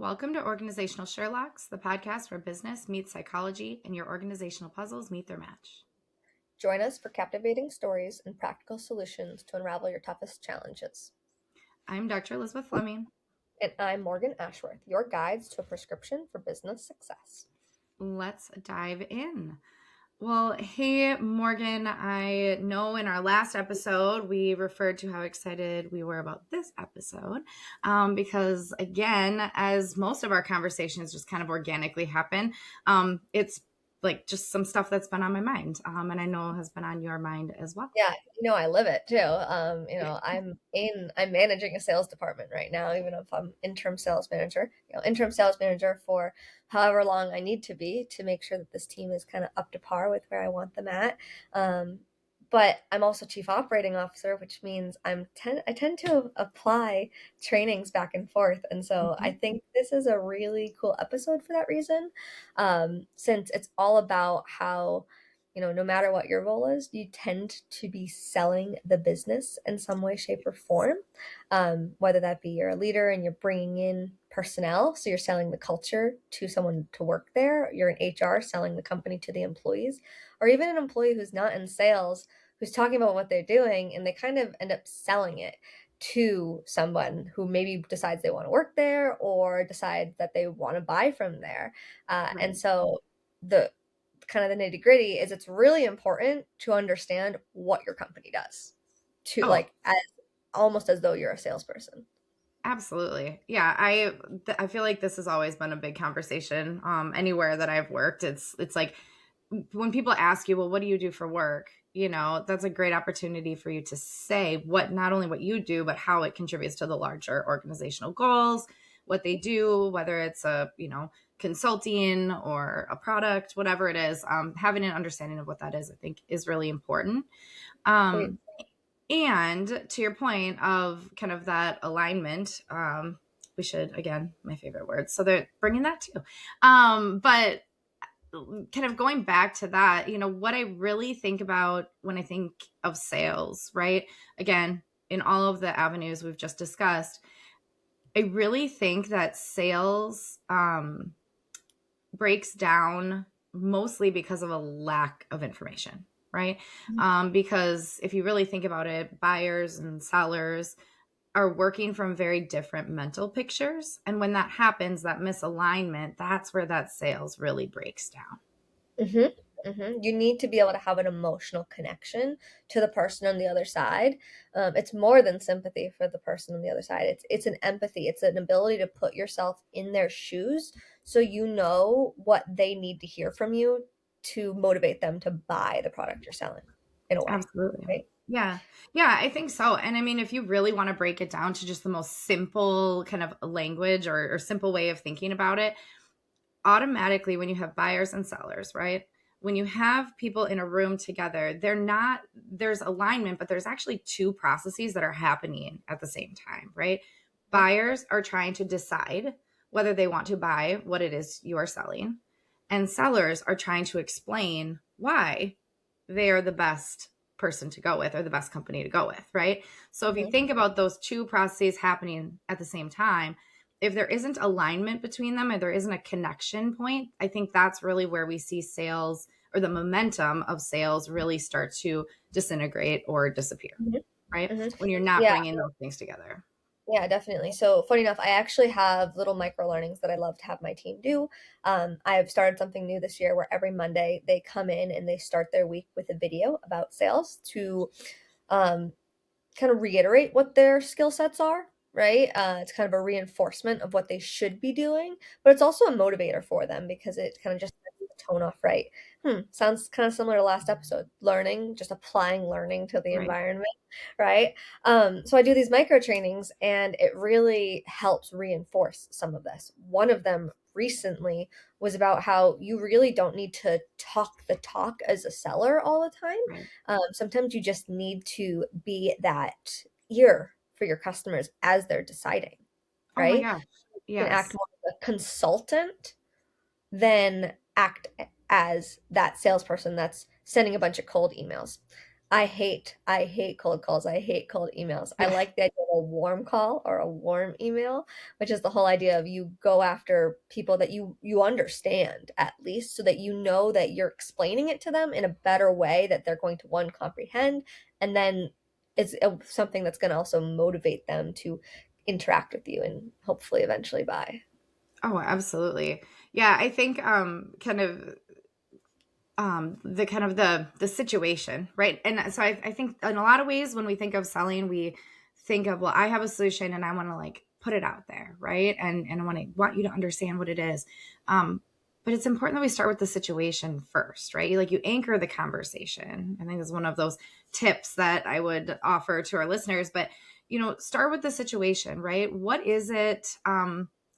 Welcome to Organizational Sherlocks, the podcast where business meets psychology and your organizational puzzles meet their match. Join us for captivating stories and practical solutions to unravel your toughest challenges. I'm Dr. Elizabeth Fleming. And I'm Morgan Ashworth, your guides to a prescription for business success. Let's dive in. Well, hey, Morgan, I know in our last episode, we referred to how excited we were about this episode because, again, as most of our conversations just kind of organically happen, it's like just some stuff that's been on my mind and I know has been on your mind as well. Yeah, I live it too. I'm managing a sales department right now, even if I'm interim sales manager. Interim sales manager for however long I need to be to make sure that this team is kind of up to par with where I want them at. But I'm also chief operating officer, which means I tend to apply trainings back and forth, and so I think this is a really cool episode for that reason, since it's all about how no matter what your role is, you tend to be selling the business in some way, shape, or form. Whether that be you're a leader and you're bringing in personnel, so you're selling the culture to someone to work there. You're in HR selling the company to the employees, or even an employee who's not in sales, who's talking about what they're doing, and they kind of end up selling it to someone who maybe decides they want to work there or decide that they want to buy from there. And so the kind of the nitty gritty is it's really important to understand what your company does as almost as though you're a salesperson. Absolutely. Yeah, I feel like this has always been a big conversation anywhere that I've worked. It's like when people ask you, well, what do you do for work? That's a great opportunity for you to say not only what you do, but how it contributes to the larger organizational goals, what they do, whether it's consulting or a product, whatever it is. Having an understanding of what that is, I think, is really important. And to your point of kind of that alignment, we should, again, my favorite word. So they're bringing that too. But kind of going back to that, what I really think about when I think of sales, right? Again, in all of the avenues we've just discussed, I really think that sales breaks down mostly because of a lack of information, right? Because if you really think about it, buyers and sellers are working from very different mental pictures. And when that happens, that misalignment, that's where that sales really breaks down. You need to be able to have an emotional connection to the person on the other side. It's more than sympathy for the person on the other side. It's an empathy. It's an ability to put yourself in their shoes so you know what they need to hear from you to motivate them to buy the product you're selling in a way. Absolutely. Right? Yeah. Yeah, I think so. And I mean, if you really want to break it down to just the most simple kind of language or simple way of thinking about it, automatically when you have buyers and sellers, right? When you have people in a room together, there's alignment, but there's actually two processes that are happening at the same time, right? Buyers are trying to decide whether they want to buy what it is you are selling, and sellers are trying to explain why they are the best person to go with or the best company to go with, right? So if you think about those two processes happening at the same time, if there isn't alignment between them or there isn't a connection point, I think that's really where we see sales or the momentum of sales really start to disintegrate or disappear, right? When you're not bringing those things together. Yeah, definitely. So funny enough, I actually have little micro learnings that I love to have my team do. I've started something new this year where every Monday they come in and they start their week with a video about sales to kind of reiterate what their skill sets are, right? It's kind of a reinforcement of what they should be doing, but it's also a motivator for them because it kind of just sets the tone off right. Sounds kind of similar to last episode. Learning, just applying learning to the environment, right? So I do these micro trainings and it really helps reinforce some of this. One of them recently was about how you really don't need to talk the talk as a seller all the time. Sometimes you just need to be that ear for your customers as they're deciding, right? Oh my gosh. You can act Yes. more as a consultant than act as that salesperson that's sending a bunch of cold emails. I hate cold calls. I hate cold emails. I Yeah. like the idea of a warm call or a warm email, which is the whole idea of you go after people that you understand at least, so that you know that you're explaining it to them in a better way that they're going to one comprehend, and then it's something that's going to also motivate them to interact with you and hopefully eventually buy. Oh, absolutely. Yeah, I think kind of the kind of the situation, right? And so I think in a lot of ways when we think of selling, we think of, well, I have a solution and I want to like put it out there, right? And I want you to understand what it is. But it's important that we start with the situation first, right? Like you anchor the conversation. I think is one of those tips that I would offer to our listeners. But start with the situation, right? What is it?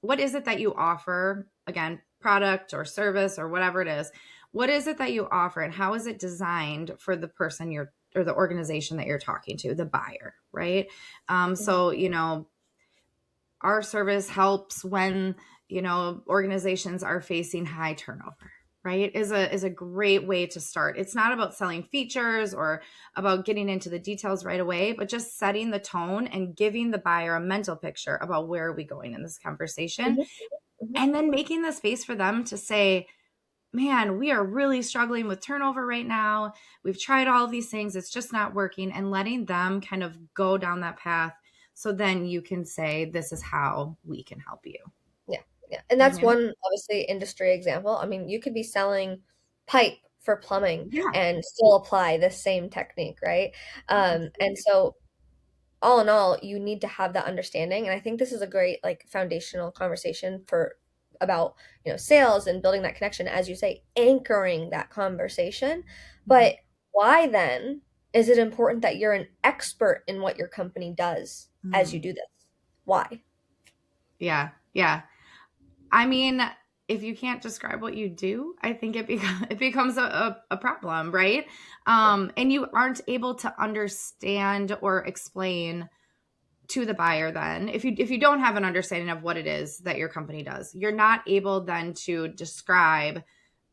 What is it that you offer? Again, product or service or whatever it is. What is it that you offer, and how is it designed for the person you're or the organization that you're talking to, the buyer, right? Mhm. So our service helps when organizations are facing high turnover, right? Is a great way to start. It's not about selling features or about getting into the details right away, but just setting the tone and giving the buyer a mental picture about where are we going in this conversation, Mhm. Mhm. and then making the space for them to say, man, we are really struggling with turnover right now. We've tried all of these things. It's just not working. And letting them kind of go down that path. So then you can say, this is how we can help you. Yeah, yeah, and You know that's what I mean? one obviously industry example. I mean, you could be selling pipe for plumbing Yeah. and still apply the same technique, right? And Absolutely. so all in all, you need to have that understanding, and I think this is a great like foundational conversation for about sales and building that connection, as you say, anchoring that conversation. Mhm. But why then is it important that you're an expert in what your company does as you Mm. do this? Why? Yeah. Yeah. I mean, if you can't describe what you do, I think it becomes a problem, right? And you aren't able to understand or explain to the buyer. Then if you don't have an understanding of what it is that your company does, you're not able then to describe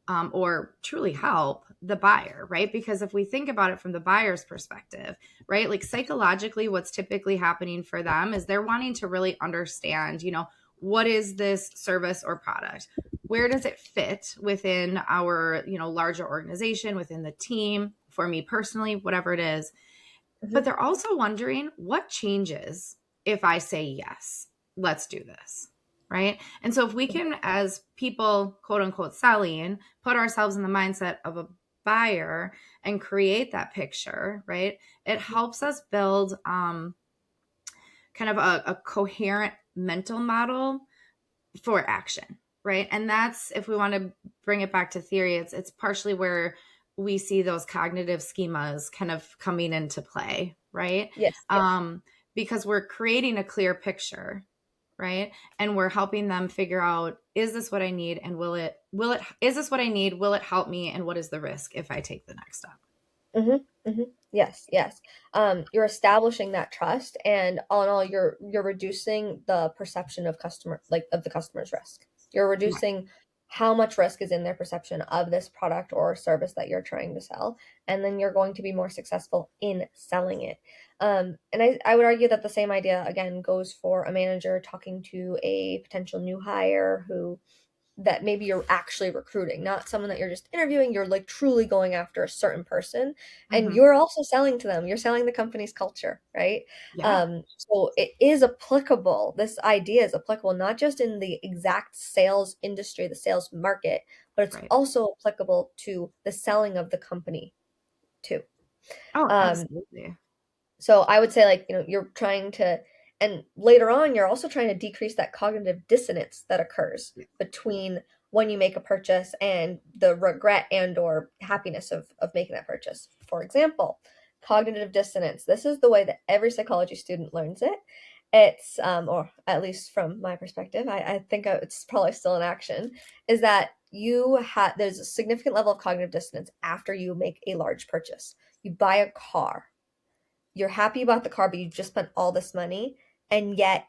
or truly help the buyer, right? Because if we think about it from the buyer's perspective, right, like psychologically what's typically happening for them is they're wanting to really understand, what is this service or product, where does it fit within our larger organization, within the team, for me personally, whatever it is. But Mhm. they're also wondering what changes if I say yes, let's do this. Right. And so if we can, as people, quote unquote, selling, put ourselves in the mindset of a buyer and create that picture, right? It helps us build kind of a coherent mental model for action, right? And that's, if we want to bring it back to theory, it's partially where we see those cognitive schemas kind of coming into play, right? Yes, yes. Because we're creating a clear picture, right? And we're helping them figure out, is this what I need, and will it is this what I need, will it help me, and what is the risk if I take the next step? Mhm, mhm. Yes, yes. You're establishing that trust, and all in all, you're reducing the perception of the customer's risk. You're Right. reducing how much risk is in their perception of this product or service that you're trying to sell, and then you're going to be more successful in selling it. And I would argue that the same idea again goes for a manager talking to a potential new hire who that maybe you're actually recruiting, not someone that you're just interviewing. You're like truly going after a certain person, and Hmm. you're also selling to them. You're selling the company's culture, right? Yeah. So it is applicable. This idea is applicable not just in the exact sales industry, the sales market, but it's Right. also applicable to the selling of the company too. Oh, Um, absolutely. so I would say, like, you're trying to, and later on, you're also trying to decrease that cognitive dissonance that occurs Yeah. between when you make a purchase and the regret and or happiness of making that purchase. For example, cognitive dissonance. This is the way that every psychology student learns it. It's, or at least from my perspective, I think it's probably still in action, is that there's a significant level of cognitive dissonance after you make a large purchase. You buy a car, you're happy about the car, but you just spent all this money, and yet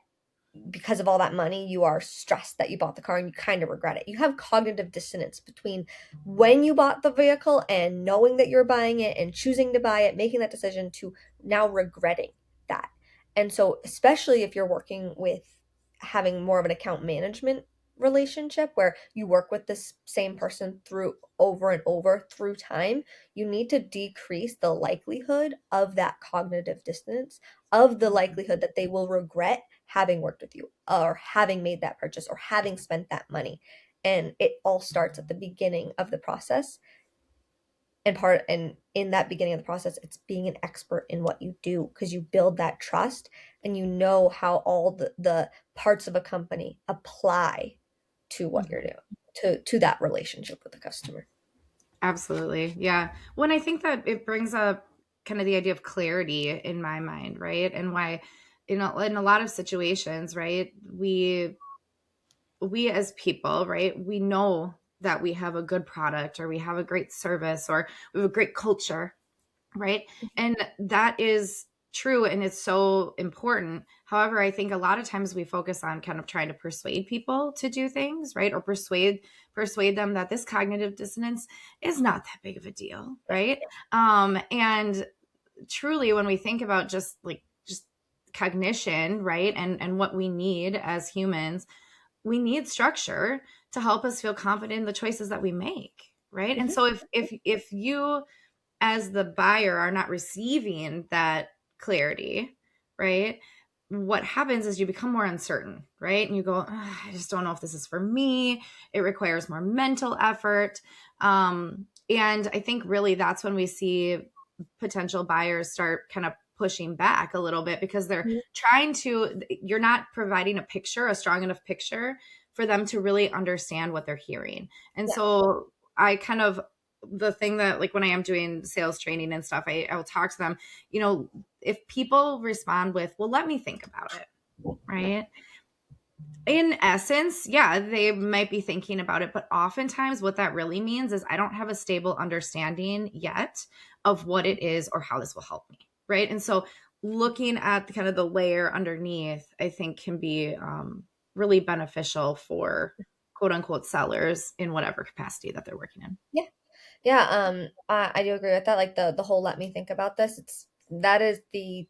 because of all that money, you are stressed that you bought the car and you kind of regret it. You have cognitive dissonance between when you bought the vehicle and knowing that you're buying it and choosing to buy it, making that decision, to now regretting that. And so, especially if you're working with having more of an account management relationship where you work with this same person through over and over through time, you need to decrease the likelihood of that cognitive dissonance, of the likelihood that they will regret having worked with you or having made that purchase or having spent that money. And it all starts at the beginning of the process. And in that beginning of the process, it's being an expert in what you do, because you build that trust and you know how all the parts of a company apply to what you're doing, to that relationship with the customer. Absolutely. Yeah. When I think that it brings up kind of the idea of clarity in my mind, right? And why, in a lot of situations, right, we as people, right, we know that we have a good product or we have a great service or we have a great culture, right? And that is true and it's so important. However, I think a lot of times we focus on kind of trying to persuade people to do things, right? Or persuade them that this cognitive dissonance is not that big of a deal, right? And truly when we think about just cognition, right? And what we need as humans, we need structure to help us feel confident in the choices that we make, right? And Mm-hmm. so if you as the buyer are not receiving that clarity, right? What happens is you become more uncertain, right? And you go, I just don't know if this is for me. It requires more mental effort. And I think really that's when we see potential buyers start kind of pushing back a little bit because they're you're not providing a picture, a strong enough picture for them to really understand what they're hearing. And Yeah. so I kind of, the thing that like when I am doing sales training and stuff, I will talk to them, if people respond with, well, let me think about it, right? In essence, yeah, they might be thinking about it, but oftentimes what that really means is I don't have a stable understanding yet of what it is or how this will help me, right? And so looking at the kind of the layer underneath, I think can be really beneficial for quote unquote sellers in whatever capacity that they're working in. Yeah. Yeah. I do agree with that. Like the whole let me think about this. That is the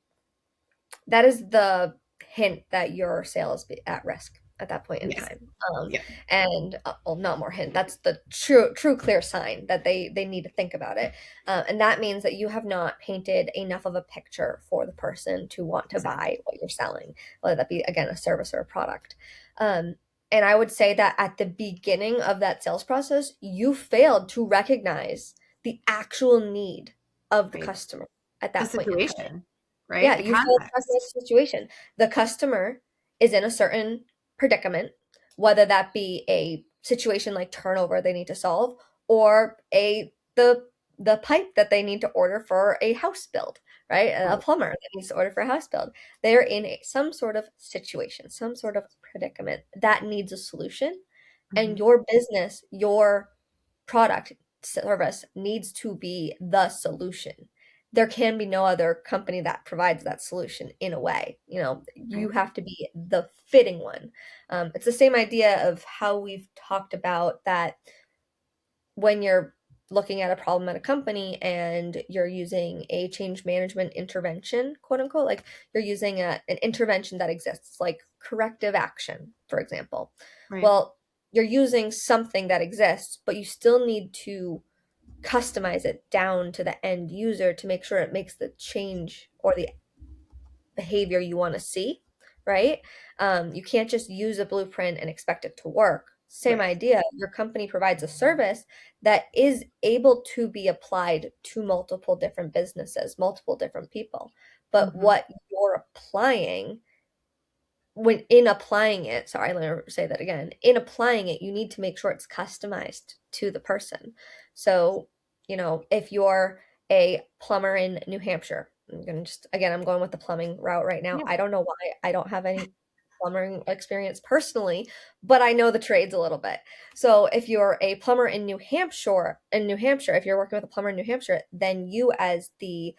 hint that your sale is at risk at that point in Yes. time. Yeah. And well, not more hint. That's the true clear sign that they need to think about it. And that means that you have not painted enough of a picture for the person to want to Exactly. buy what you're selling, whether that be again a service or a product. Um, and I would say that at the beginning of that sales process, you failed to recognize the actual need of the Right. customer at The that point in time. situation, right? Yeah, The you failed to recognize context. the situation. The customer is in a certain predicament, whether that be a situation like turnover they need to solve, or the pipe that they need to order for a house build, right? A Right. plumber that needs to order for a house build. They're in some sort of situation, some sort of predicament that needs a solution, and Mhm. your business, your product, service needs to be the solution. There can be no other company that provides that solution in a way. You Right. have to be the fitting one. It's the same idea of how we've talked about that when you're looking at a problem at a company and you're using a change management intervention, quote unquote, like you're using an intervention that exists, like corrective action, for example. Right. Well, you're using something that exists, but you still need to customize it down to the end user to make sure it makes the change or the behavior you want to see, right? You can't just use a blueprint and expect it to work. Same Right. idea. Your company provides a service that is able to be applied to multiple different businesses, multiple different people. But Mhm. what you're applying, when in applying it, sorry, let me say that again. In applying it, you need to make sure it's customized to the person. So, if you're a plumber in New Hampshire, I'm going with the plumbing route right now. Yeah. I don't know why I don't have any plumbing experience personally, but I know the trades a little bit. So if you're a plumber in New Hampshire, if you're working with a plumber in New Hampshire, then you as the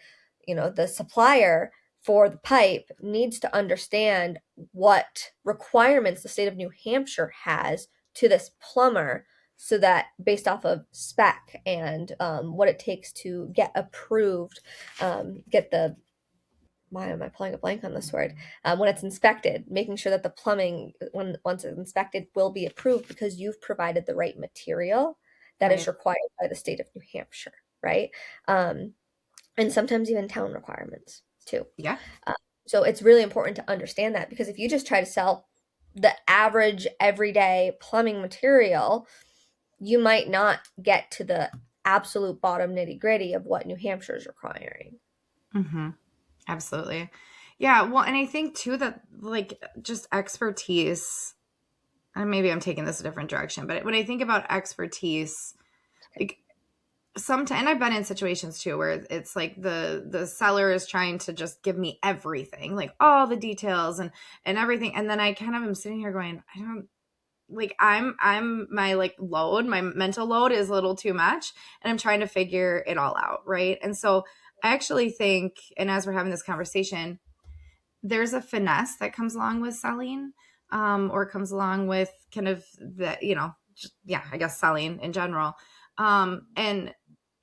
supplier for the pipe needs to understand what requirements the state of New Hampshire has to this plumber, so that based off of spec and what it takes to get approved, get the, why am I pulling a blank on this word? When it's inspected, making sure that the plumbing, when once it's inspected, will be approved because you've provided the right material that is Right. required by the state of New Hampshire, right? Um, and sometimes even town requirements too. Yeah. Uh, so it's really important to understand that, because if you just try to sell the average everyday plumbing material, you might not get to the absolute bottom nitty gritty of what New Hampshire is requiring. Mm-hmm. Absolutely. Yeah. Well, and I think too that like just expertise, and maybe I'm taking this a different direction, but when I think about expertise, like sometimes, and I've been in situations too where it's like the seller is trying to just give me everything, like all the details and everything, and then I kind of am sitting here going, I don't like I'm my like load, my mental load is a little too much, and I'm trying to figure it all out, right? And so I actually think, and as we're having this conversation, there's a finesse that comes along with selling, or comes along with kind of the, just, yeah, I guess selling in general. And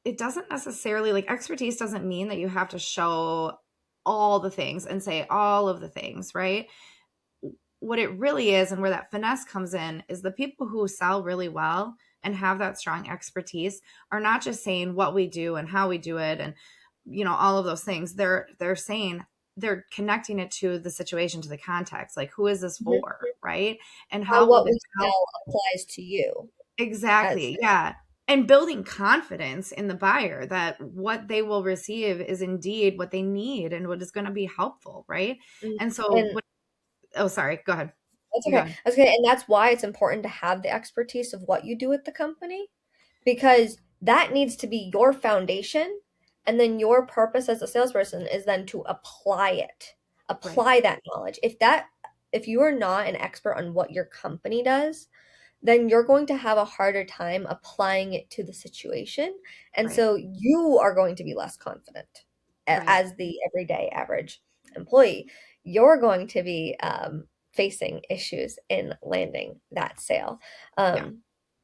it doesn't necessarily, like, expertise doesn't mean that you have to show all the things and say all of the things, right? What it really is, and where that finesse comes in, is the people who sell really well and have that strong expertise are not just saying what we do and how we do it and all of those things. They're saying, they're connecting it to the situation, to the context, like who is this Mhm. for, right? And How how will what this we help. sell applies to you as Exactly. Yeah. And building confidence in the buyer that what they will receive is indeed what they need and what is going to be helpful, right? mm, And so and oh, sorry, go ahead. that's You go okay. ahead. That's okay. And that's why it's important to have the expertise of what you do at the company, because that needs to be your foundation. And then your purpose as a salesperson is then to apply it, Right. apply that knowledge. If you are not an expert on what your company does, then you're going to have a harder time applying it to the situation. And Right. so you are going to be less confident Right. as the everyday average employee. You're going to be facing issues in landing that sale, Yeah.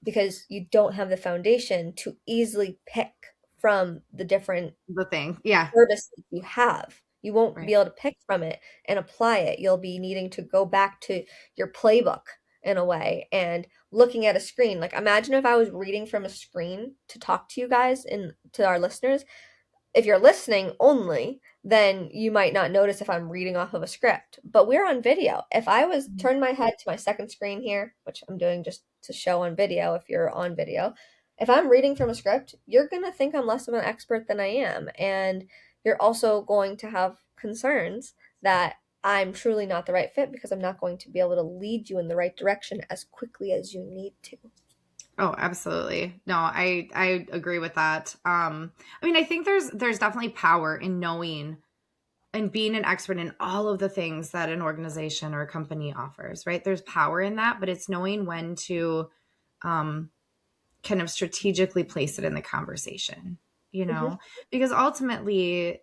because you don't have the foundation to easily pick from the different The thing. Yeah. services you have. You won't Right. be able to pick from it and apply it. You'll be needing to go back to your playbook in a way and looking at a screen. Like, imagine if I was reading from a screen to talk to you guys and to our listeners. If you're listening only, then you might not notice if I'm reading off of a script. But we're on video. If I was Mhm. turn my head to my second screen here, which I'm doing just to show on video, if you're on video, if I'm reading from a script, you're going to think I'm less of an expert than I am. And you're also going to have concerns that I'm truly not the right fit because I'm not going to be able to lead you in the right direction as quickly as you need to. Oh, absolutely. No, I agree with that. I mean, I think there's definitely power in knowing and being an expert in all of the things that an organization or a company offers, right? There's power in that, but it's knowing when to um kind of strategically place it in the conversation, Mhm. because ultimately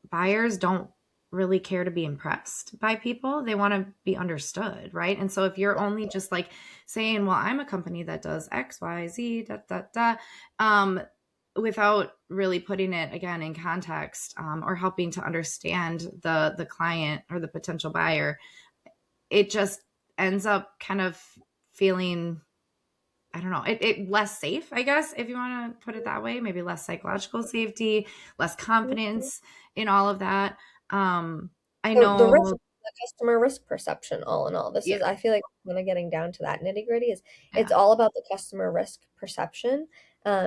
buyers don't really care to be impressed by people. They want to be understood, right? And so if you're only just like saying, well, I'm a company that does X, Y, Z, da, da, da, without really putting it again in context, or helping to understand the client or the potential buyer, it just ends up kind of feeling, I don't know, it less safe, I guess, if you want to put it that way, maybe less psychological safety, less Mhm. confidence in all of that. Um, I The risk, know, the customer risk perception, all in all, this yeah, is, I feel like when I'm getting down to that nitty gritty, is it's yeah, all about the customer risk perception,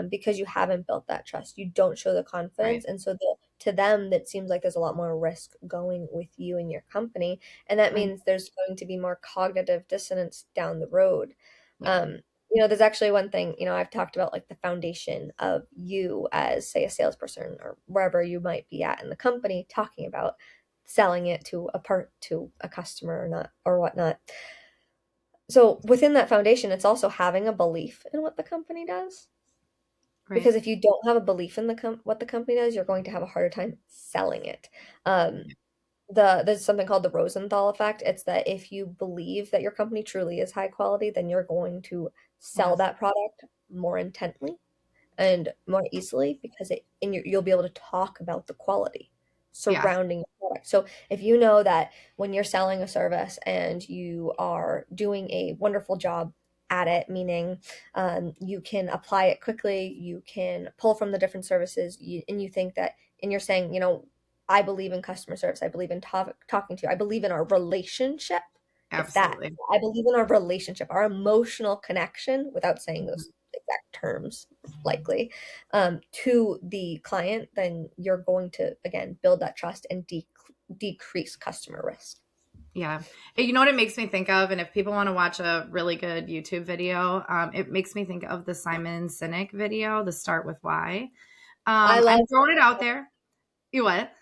because you haven't built that trust. You don't show the right, confidence. And so to them, that seems like there's a lot more risk going with you and your company. And that I, means there's going to be more cognitive dissonance down the road. yeah, Um, there's actually one thing, I've talked about, like the foundation of you as, say, a salesperson or wherever you might be at in the company, talking about selling it to a customer or not or whatnot. So within that foundation, it's also having a belief in what the company does. Right. Because if you don't have a belief in what the company does, you're going to have a harder time selling it. Um, there's something called the Rosenthal effect. It's that if you believe that your company truly is high quality, then you're going to sell Yes. that product more intently and more easily because you'll be able to talk about the quality Yes. surrounding your product. So if you know that when you're selling a service and you are doing a wonderful job at it, meaning you can apply it quickly, you can pull from the different services, and you think that, and you're saying, I believe in customer service, I believe in talking to you, I believe in our relationship. It's that. Absolutely. I believe in our relationship, our emotional connection, without saying Mhm. those exact terms, likely, to the client, then you're going to, again, build that trust and decrease customer risk. Yeah. You know what it makes me think of? And if people want to watch a really good YouTube video, it makes me think of the Simon Sinek video, The Start With Why. I love I'm throwing it out there. You what?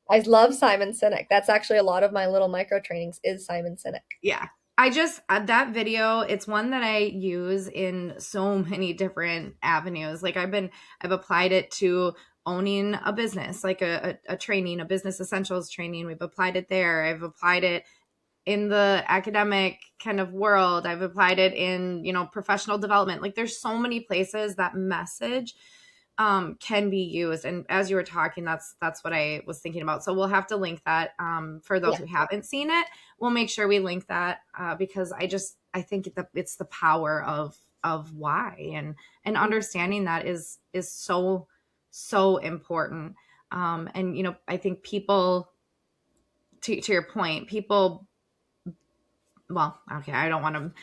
I love Simon Sinek. That's actually a lot of my little micro trainings is Simon Sinek. Yeah. I just, that video, it's one that I use in so many different avenues. Like I've applied it to owning a business, like a training, a business essentials training. We've applied it there. I've applied it in the academic kind of world. I've applied it in, professional development. Like there's so many places that message can be used. And as you were talking, that's what I was thinking about. So we'll have to link that for those Yeah. who haven't seen it. We'll make sure we link that because I think it's the power of why and understanding that is so important. And I think people, to your point, people, well, okay, I don't want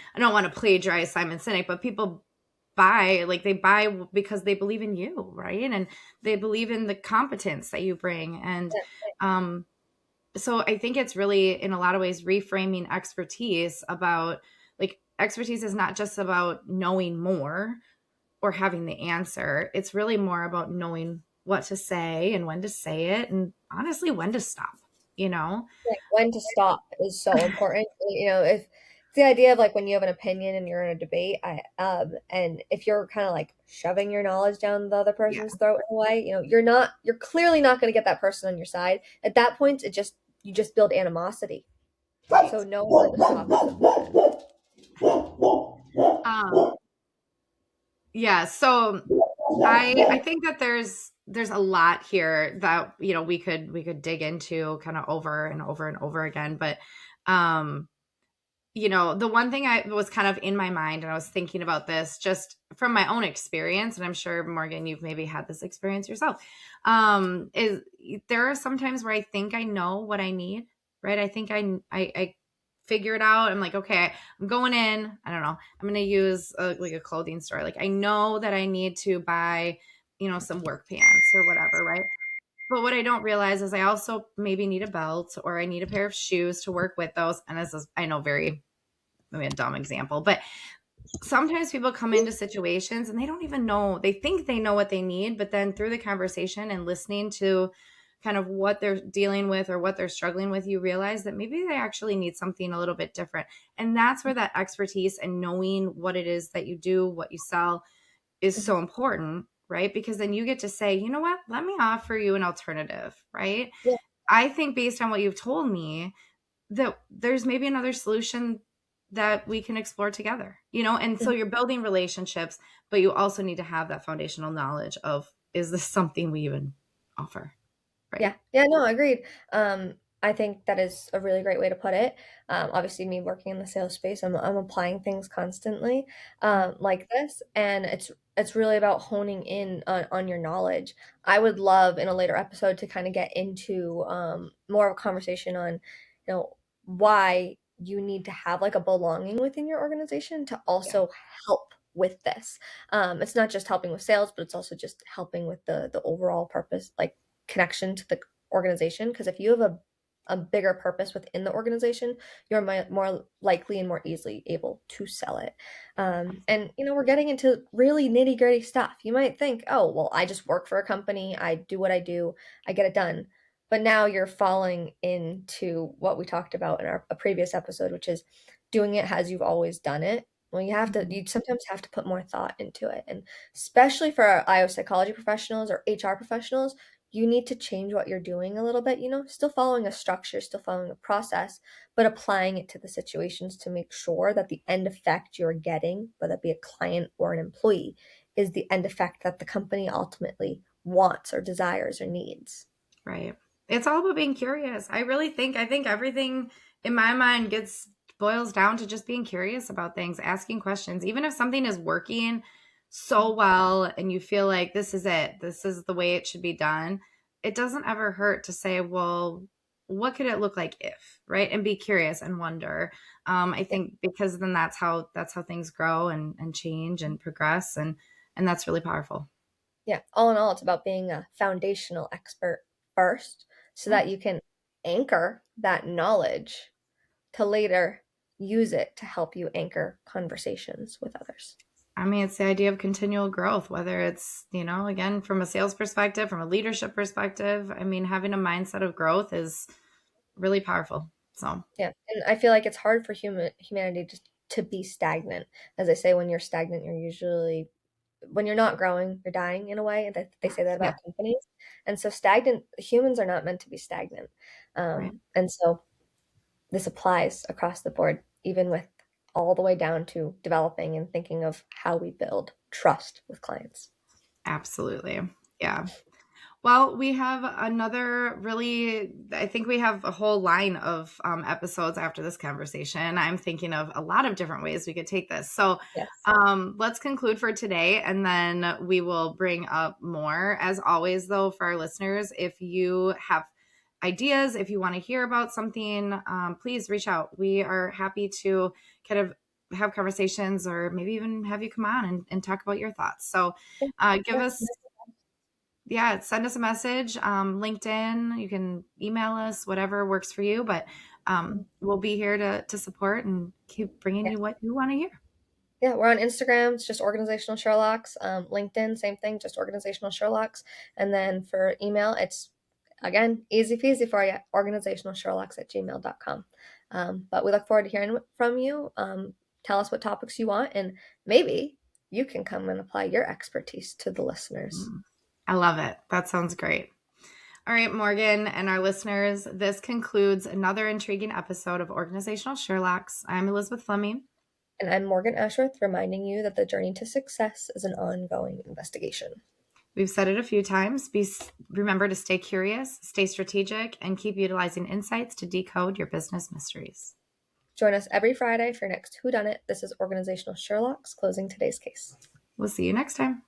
to plagiarize Simon Sinek, but people buy because they believe in you, right? And they believe in the competence that you bring. And um so I think it's really, in a lot of ways, reframing expertise about, like, expertise is not just about knowing more or having the answer. It's really more about knowing what to say and when to say it, and honestly when to stop, you know? Like when to stop is so important. If it's the idea of like when you have an opinion and you're in a debate, and if you're kind of like shoving your knowledge down the other Yeah. person's throat in a way, you're clearly not going to get that person on your side. At that point, you just build animosity. So knowing when to stop is important. um yeah, so I think that there's a lot here that we could dig into kind of over and over and over again. But um the one thing I was kind of in my mind, and I was thinking about this just from my own experience, and I'm sure, Morgan, you've maybe had this experience yourself, is there are some times where I think I know what I need, right? I think I figure it out. I'm like, okay, I'm going in. I don't know. I'm going to use like a clothing store. Like I know that I need to buy, some work pants or whatever, right? But what I don't realize is I also maybe need a belt or I need a pair of shoes to work with those. And this is, I know, maybe a dumb example, but sometimes people come into situations and they don't even know, they think they know what they need, but then through the conversation and listening to kind of what they're dealing with or what they're struggling with, you realize that maybe they actually need something a little bit different. And that's where that expertise and knowing what it is that you do, what you sell, is Mhm. so important, right? Because then you get to say, you know what, let me offer you an alternative, right? Yeah. I think based on what you've told me, that there's maybe another solution that we can explore together, and so Mhm. you're building relationships, but you also need to have that foundational knowledge of, is this something we even offer, right? Yeah. Yeah, no, agreed. I think that is a really great way to put it. Obviously, me working in the sales space, I'm applying things constantly, like this, and it's really about honing in on your knowledge. I would love in a later episode to kind of get into more of a conversation on, why you need to have like a belonging within your organization to Yeah. also help with this. It's not just helping with sales, but it's also just helping with the overall purpose, like connection to the organization. Because if you have a bigger purpose within the organization, you're more likely and more easily able to sell it. And we're getting into really nitty gritty stuff. You might think, oh, well, I just work for a company, I do what I do, I get it done. But now you're falling into what we talked about in a previous episode, which is doing it as you've always done it. Well, Mhm. you sometimes have to put more thought into it. And especially for our IO psychology professionals or HR professionals, you need to change what you're doing a little bit, still following a structure, still following a process, but applying it to the situations to make sure that the end effect you're getting, whether it be a client or an employee, is the end effect that the company ultimately wants or desires or needs. Right. It's all about being curious. I think everything in my mind gets boils down to just being curious about things, asking questions. Even if something is working so well and you feel like this is it, this is the way it should be done, it doesn't ever hurt to say, well, what could it look like if, right? And be curious and wonder. I Yeah. think because then that's how things grow and change and progress and that's really powerful. Yeah, all in all, it's about being a foundational expert first so Yeah. that you can anchor that knowledge to later use it to help you anchor conversations with others. I mean, it's the idea of continual growth, whether it's, again, from a sales perspective, from a leadership perspective. I mean, having a mindset of growth is really powerful. So, Yeah, and I feel like it's hard for humanity just to be stagnant. As I say, when you're stagnant, you're usually when you're not growing, you're dying in a way. They say that yeah, about companies. And so stagnant humans are not meant to be stagnant. right. And so this applies across the board, even with all the way down to developing and thinking of how we build trust with clients. Absolutely. Yeah. Well, we have another really, I think we have a whole line of episodes after this conversation. I'm thinking of a lot of different ways we could take this. So Yes. let's conclude for today and then we will bring up more. As always, though, for our listeners, if you have ideas, if you want to hear about something, please reach out. We are happy to kind of have conversations or maybe even have you come on and talk about your thoughts. So Yeah. give Yeah. us yeah, send us a message, LinkedIn, you can email us, whatever works for you, but we'll be here to support and keep bringing Yeah. you what you want to hear. Yeah, we're on Instagram. It's just Organizational Sherlocks. LinkedIn, same thing, just Organizational Sherlocks. And then for email, it's again easy peasy for you, organizationalsherlocks@gmail.com. But we look forward to hearing from you. Tell us what topics you want, and maybe you can come and apply your expertise to the listeners. Mm. I love it. That sounds great. All right, Morgan and our listeners, this concludes another intriguing episode of Organizational Sherlocks. I'm Elizabeth Fleming. And I'm Morgan Ashworth, reminding you that the journey to success is an ongoing investigation. We've said it a few times. Remember to stay curious, stay strategic, and keep utilizing insights to decode your business mysteries. Join us every Friday for your next Who Done It. This is Organizational Sherlocks closing today's case. We'll see you next time.